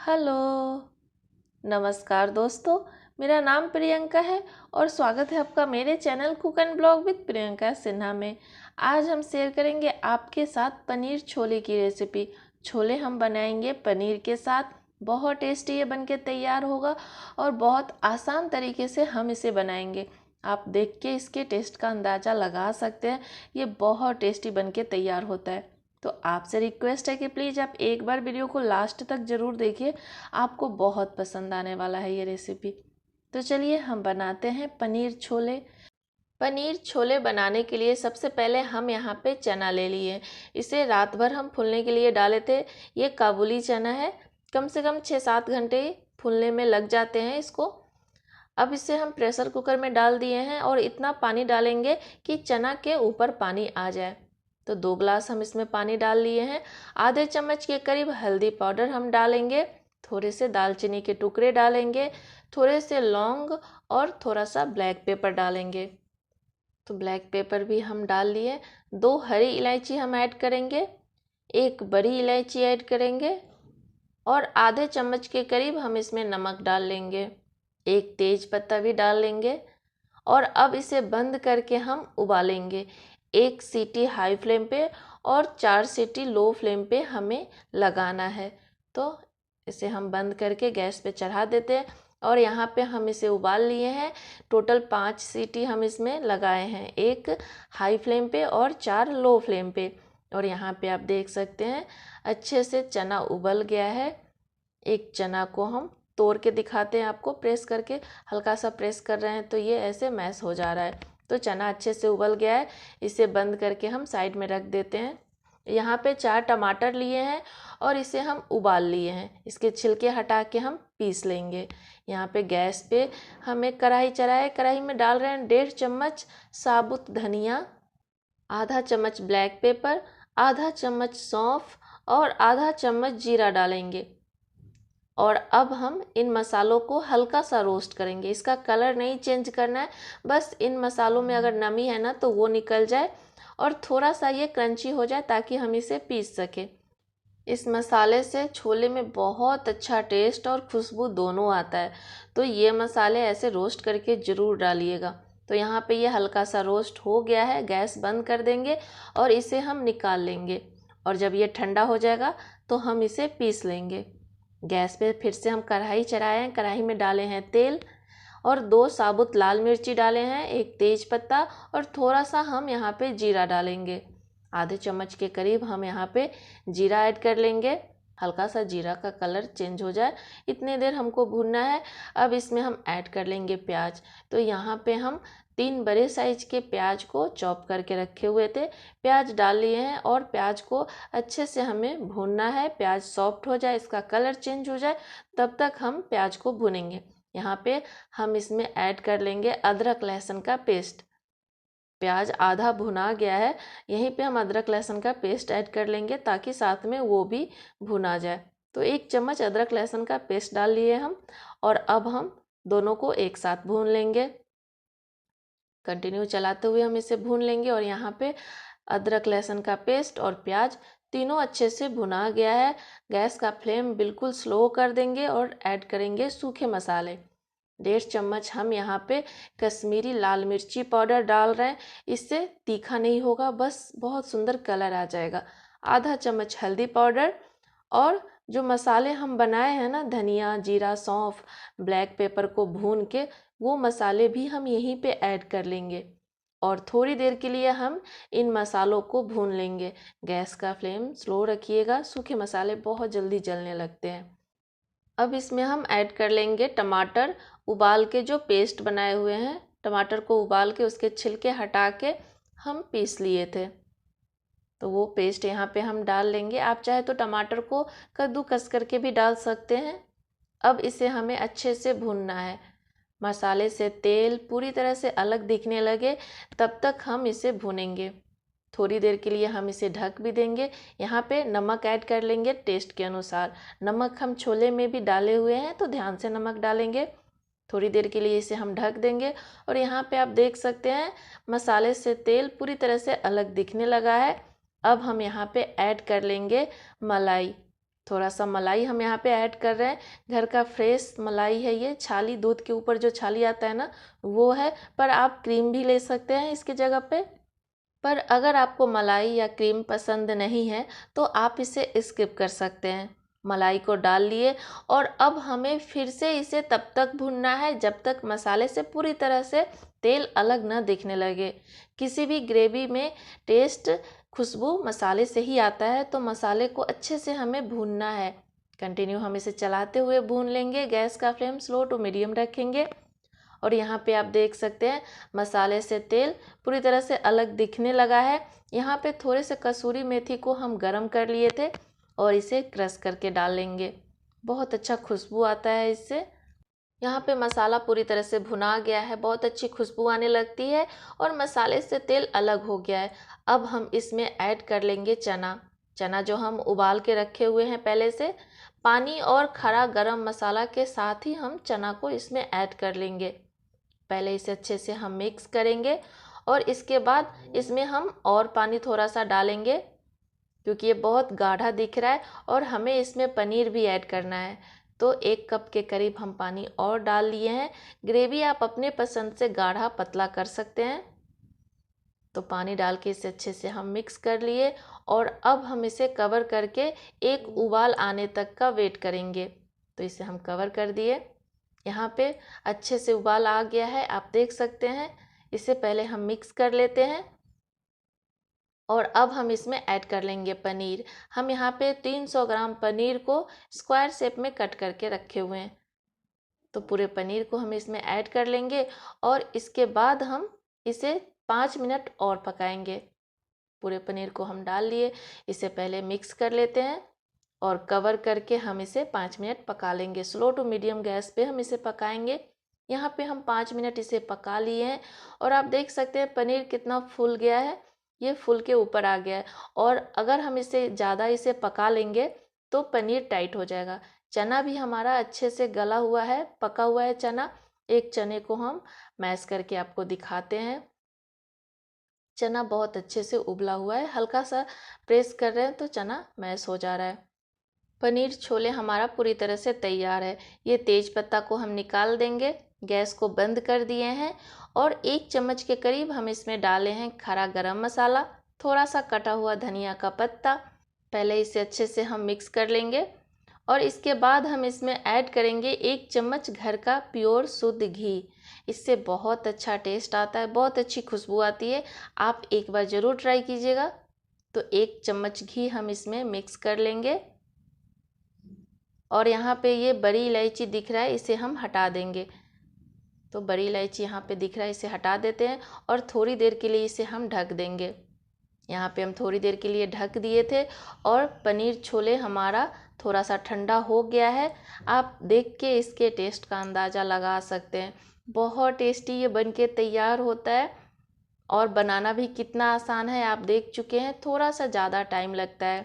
Hello, नमस्कार दोस्तों। मेरा नाम प्रियंका है और स्वागत है आपका मेरे channel cook and blog with Priyanka Sinha में। आज हम शेयर करेंगे आपके साथ पनीर छोले की रेसिपी। छोले हम बनाएंगे पनीर के साथ। बहुत टेस्टी ये बनके तैयार होगा और बहुत आसान तरीके से हम इसे बनाएंगे। आप देख के इसके टेस्ट का अंदाज़ा लगा सकते हैं। ये बहुत टेस्टी बनके तैयार होता है। तो आपसे रिक्वेस्ट है कि प्लीज़ आप एक बार वीडियो को लास्ट तक ज़रूर देखिए, आपको बहुत पसंद आने वाला है ये रेसिपी। तो चलिए हम बनाते हैं पनीर छोले। पनीर छोले बनाने के लिए सबसे पहले हम यहाँ पे चना ले लिए। इसे रात भर हम फूलने के लिए डाले थे। ये काबुली चना है, कम से कम 6-7 घंटे फूलने में लग जाते हैं इसको। अब इसे हम प्रेशर कुकर में डाल दिए हैं और इतना पानी डालेंगे कि चना के ऊपर पानी आ जाए। तो 2 ग्लास हम इसमें पानी डाल लिए हैं। आधे चम्मच के करीब हल्दी पाउडर हम डालेंगे, थोड़े से दालचीनी के टुकड़े डालेंगे, थोड़े से लौंग और थोड़ा सा ब्लैक पेपर डालेंगे। तो ब्लैक पेपर भी हम डाल लिए। 2 हरी इलायची हम ऐड करेंगे, 1 बड़ी इलायची ऐड करेंगे और आधे चम्मच के करीब हम इसमें नमक डाल लेंगे। 1 तेज पत्ता भी डाल लेंगे और अब इसे बंद करके हम उबालेंगे। 1 सीटी हाई फ्लेम पे और 4 सीटी लो फ्लेम पे हमें लगाना है। तो इसे हम बंद करके गैस पे चढ़ा देते हैं और यहाँ पे हम इसे उबाल लिए हैं। टोटल 5 सीटी हम इसमें लगाए हैं, 1 हाई फ्लेम पे और 4 लो फ्लेम पे। और यहाँ पे आप देख सकते हैं अच्छे से चना उबल गया है। एक चना को हम तोड़ के दिखाते हैं आपको, प्रेस करके हल्का सा प्रेस कर रहे हैं तो ये ऐसे मैश हो जा रहा है। तो चना अच्छे से उबल गया है, इसे बंद करके हम साइड में रख देते हैं। यहाँ पे 4 टमाटर लिए हैं और इसे हम उबाल लिए हैं। इसके छिलके हटा के हम पीस लेंगे। यहाँ पे गैस पे हम एक कढ़ाई चढ़ाए, कढ़ाई में डाल रहे हैं 1.5 चम्मच साबुत धनिया, आधा चम्मच ब्लैक पेपर, आधा चम्मच सौंफ और आधा चम्मच जीरा डालेंगे। और अब हम इन मसालों को हल्का सा रोस्ट करेंगे। इसका कलर नहीं चेंज करना है, बस इन मसालों में अगर नमी है ना तो वो निकल जाए और थोड़ा सा ये क्रंची हो जाए ताकि हम इसे पीस सकें। इस मसाले से छोले में बहुत अच्छा टेस्ट और खुशबू दोनों आता है। तो ये मसाले ऐसे रोस्ट करके ज़रूर डालिएगा। तो यहाँ पे ये हल्का सा रोस्ट हो गया है, गैस बंद कर देंगे और इसे हम निकाल लेंगे। और जब ये ठंडा हो जाएगा तो हम इसे पीस लेंगे। गैस पे फिर से हम कढ़ाई चढ़ाए हैं, कढ़ाई में डाले हैं तेल और 2 साबुत लाल मिर्ची डाले हैं, 1 तेज पत्ता और थोड़ा सा हम यहाँ पे जीरा डालेंगे। आधे चम्मच के करीब हम यहाँ पे जीरा ऐड कर लेंगे। हल्का सा जीरा का कलर चेंज हो जाए इतने देर हमको भूनना है। अब इसमें हम ऐड कर लेंगे प्याज। तो यहाँ पे हम 3 बड़े साइज के प्याज को चॉप करके रखे हुए थे, प्याज डाल लिए हैं और प्याज को अच्छे से हमें भूनना है। प्याज सॉफ्ट हो जाए, इसका कलर चेंज हो जाए, तब तक हम प्याज को भूनेंगे। यहाँ पे हम इसमें ऐड कर लेंगे अदरक लहसुन का पेस्ट। प्याज आधा भुना गया है, यहीं पे हम अदरक लहसुन का पेस्ट ऐड कर लेंगे ताकि साथ में वो भी भुना जाए। तो 1 चम्मच अदरक लहसुन का पेस्ट डाल लिए हम और अब हम दोनों को एक साथ भून लेंगे। कंटिन्यू चलाते हुए हम इसे भून लेंगे और यहाँ पे अदरक लहसुन का पेस्ट और प्याज तीनों अच्छे से भुना गया है। गैस का फ्लेम बिल्कुल स्लो कर देंगे और ऐड करेंगे सूखे मसाले। 1.5 चम्मच हम यहाँ पे कश्मीरी लाल मिर्ची पाउडर डाल रहे हैं। इससे तीखा नहीं होगा, बस बहुत सुंदर कलर आ जाएगा। आधा चम्मच हल्दी पाउडर और जो मसाले हम बनाए हैं ना, धनिया, जीरा, सौंफ, ब्लैक पेपर को भून के, वो मसाले भी हम यहीं पे ऐड कर लेंगे और थोड़ी देर के लिए हम इन मसालों को भून लेंगे। गैस का फ्लेम स्लो रखिएगा, सूखे मसाले बहुत जल्दी जलने लगते हैं। अब इसमें हम ऐड कर लेंगे टमाटर। उबाल के जो पेस्ट बनाए हुए हैं, टमाटर को उबाल के उसके छिलके हटा के हम पीस लिए थे, तो वो पेस्ट यहाँ पे हम डाल लेंगे। आप चाहे तो टमाटर को कद्दूकस करके भी डाल सकते हैं। अब इसे हमें अच्छे से भूनना है। मसाले से तेल पूरी तरह से अलग दिखने लगे तब तक हम इसे भूनेंगे। थोड़ी देर के लिए हम इसे ढक भी देंगे। यहाँ पे नमक ऐड कर लेंगे टेस्ट के अनुसार। नमक हम छोले में भी डाले हुए हैं तो ध्यान से नमक डालेंगे। थोड़ी देर के लिए इसे हम ढक देंगे और यहाँ पे आप देख सकते हैं मसाले से तेल पूरी तरह से अलग दिखने लगा है। अब हम यहाँ पे ऐड कर लेंगे मलाई। थोड़ा सा मलाई हम यहाँ पे ऐड कर रहे हैं। घर का फ्रेश मलाई है ये, छाली, दूध के ऊपर जो छाली आता है ना वो है, पर आप क्रीम भी ले सकते हैं इसकी जगह पे। पर अगर आपको मलाई या क्रीम पसंद नहीं है तो आप इसे स्किप कर सकते हैं। मलाई को डाल लिए और अब हमें फिर से इसे तब तक भूनना है जब तक मसाले से पूरी तरह से तेल अलग न दिखने लगे। किसी भी ग्रेवी में टेस्ट, खुशबू मसाले से ही आता है, तो मसाले को अच्छे से हमें भूनना है। कंटिन्यू हम इसे चलाते हुए भून लेंगे। गैस का फ्लेम स्लो टू मीडियम रखेंगे। और यहाँ पे आप देख सकते हैं मसाले से तेल पूरी तरह से अलग दिखने लगा है। यहाँ पे थोड़े से कसूरी मेथी को हम गरम कर लिए थे और इसे क्रश करके डाल लेंगे। बहुत अच्छा खुशबू आता है इससे। यहाँ पे मसाला पूरी तरह से भुना गया है, बहुत अच्छी खुशबू आने लगती है और मसाले से तेल अलग हो गया है। अब हम इसमें ऐड कर लेंगे चना। चना जो हम उबाल के रखे हुए हैं पहले से, पानी और खड़ा गरम मसाला के साथ ही हम चना को इसमें ऐड कर लेंगे। पहले इसे अच्छे से हम मिक्स करेंगे और इसके बाद इसमें हम और पानी थोड़ा सा डालेंगे क्योंकि ये बहुत गाढ़ा दिख रहा है और हमें इसमें पनीर भी ऐड करना है। तो 1 कप के करीब हम पानी और डाल लिए हैं। ग्रेवी आप अपने पसंद से गाढ़ा पतला कर सकते हैं। तो पानी डाल के इसे अच्छे से हम मिक्स कर लिए और अब हम इसे कवर करके एक उबाल आने तक का वेट करेंगे। तो इसे हम कवर कर दिए। यहाँ पे अच्छे से उबाल आ गया है, आप देख सकते हैं। इसे पहले हम मिक्स कर लेते हैं और अब हम इसमें ऐड कर लेंगे पनीर। हम यहाँ पे 300 ग्राम पनीर को स्क्वायर शेप में कट करके रखे हुए हैं। तो पूरे पनीर को हम इसमें ऐड कर लेंगे और इसके बाद हम इसे 5 मिनट और पकाएंगे। पूरे पनीर को हम डाल लिए, इसे पहले मिक्स कर लेते हैं और कवर करके हम इसे 5 मिनट पका लेंगे। स्लो टू मीडियम गैस पे हम इसे पकाएंगे। यहाँ पे हम 5 मिनट इसे पका लिए हैं और आप देख सकते हैं पनीर कितना फूल गया है, ये फूल के ऊपर आ गया है। और अगर हम इसे ज़्यादा इसे पका लेंगे तो पनीर टाइट हो जाएगा। चना भी हमारा अच्छे से गला हुआ है, पका हुआ है चना। एक चने को हम मैश करके आपको दिखाते हैं। चना बहुत अच्छे से उबला हुआ है, हल्का सा प्रेस कर रहे हैं तो चना मैश हो जा रहा है। पनीर छोले हमारा पूरी तरह से तैयार है। ये तेज पत्ता को हम निकाल देंगे, गैस को बंद कर दिए हैं और 1 चम्मच के करीब हम इसमें डाले हैं खड़ा गरम मसाला, थोड़ा सा कटा हुआ धनिया का पत्ता। पहले इसे अच्छे से हम मिक्स कर लेंगे और इसके बाद हम इसमें ऐड करेंगे 1 चम्मच घर का प्योर शुद्ध घी। इससे बहुत अच्छा टेस्ट आता है, बहुत अच्छी खुशबू आती है। आप एक बार ज़रूर ट्राई कीजिएगा। तो 1 चम्मच घी हम इसमें मिक्स कर लेंगे और यहाँ पे ये बड़ी इलायची दिख रहा है, इसे हम हटा देंगे। तो बड़ी इलायची यहाँ पे दिख रहा है, इसे हटा देते हैं और थोड़ी देर के लिए इसे हम ढक देंगे। यहाँ पे हम थोड़ी देर के लिए ढक दिए थे और पनीर छोले हमारा थोड़ा सा ठंडा हो गया है। आप देख के इसके टेस्ट का अंदाज़ा लगा सकते हैं। बहुत टेस्टी ये बनके तैयार होता है और बनाना भी कितना आसान है आप देख चुके हैं। थोड़ा सा ज़्यादा टाइम लगता है।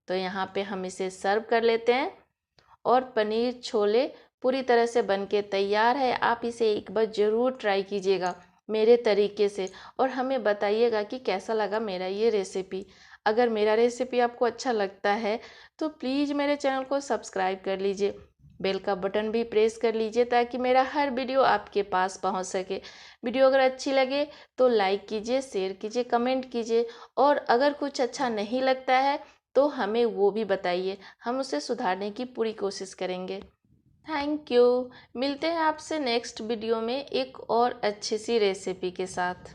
तो यहाँ पे हम इसे सर्व कर लेते हैं और पनीर छोले पूरी तरह से बनके तैयार है। आप इसे एक बार ज़रूर ट्राई कीजिएगा मेरे तरीके से और हमें बताइएगा कि कैसा लगा मेरा ये रेसिपी। अगर मेरा रेसिपी आपको अच्छा लगता है तो प्लीज़ मेरे चैनल को सब्सक्राइब कर लीजिए, बेल का बटन भी प्रेस कर लीजिए ताकि मेरा हर वीडियो आपके पास पहुंच सके। वीडियो अगर अच्छी लगे तो लाइक कीजिए, शेयर कीजिए, कमेंट कीजिए और अगर कुछ अच्छा नहीं लगता है तो हमें वो भी बताइए, हम उसे सुधारने की पूरी कोशिश करेंगे। Thank you. मिलते हैं आपसे नेक्स्ट वीडियो में एक और अच्छी सी रेसिपी के साथ।